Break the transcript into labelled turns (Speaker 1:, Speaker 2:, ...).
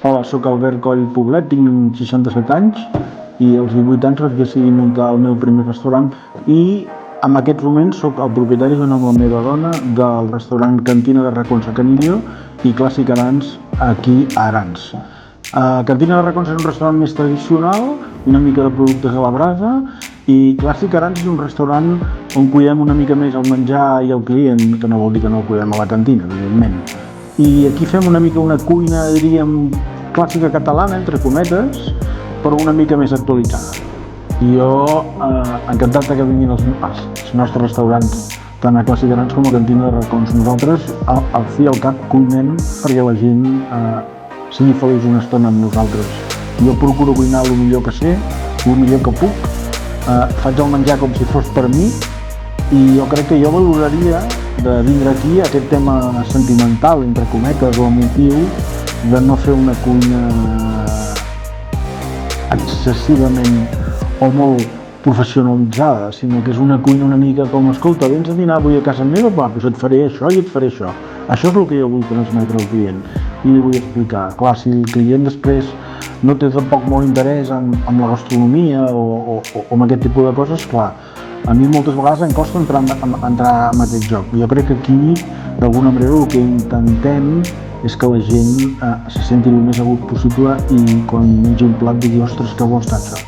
Speaker 1: Hola, soc Albert Coll Poblet, tinc 67 anys i als 18 anys vaig decidir muntar el meu primer restaurant i en aquests moments soc el propietari junt amb la meva dona del restaurant Cantina de Racons a Canillo i Clàssic Arans aquí a Arans. Cantina de Racons és un restaurant més tradicional, una mica de productes a la brasa, i Clàssic Arans és un restaurant on cuidem una mica més el menjar i el client, que no vol dir que no el cuidem a la cantina, evidentment. I aquí fem una mica una cuina, diríem, clàssica catalana, entre cometes, però una mica més actualitzada. I jo, encantat que vinguin els nostres restaurants, tant a Clàssic Arans com a Cantina de Racons. Nosaltres, al fi i al cap, cuinem perquè la gent sigui feliç una estona amb nosaltres. Jo procuro cuinar el millor que sé, el millor que puc, faig el menjar com si fos per mi, i jo crec que jo valoraria de vindre aquí aquest tema sentimental, entre cometes, o emotiu, de no fer una cuina excessivament o molt professionalitzada, sinó que és una cuina una mica com, escolta, vens a dinar avui a casa meva? Va, doncs et faré això i et faré això. Això és el que jo vull transmetre al client i li vull explicar. Clar, si el client després no té tampoc molt interès en la gastronomia o en aquest tipus de coses, clar, a mi moltes vegades em costa entrar en aquest joc. Jo crec que aquí, d'alguna manera, el que intentem és que la gent se senti el més a gust possible i quan mengi un plat digui, ostres, que bo està això.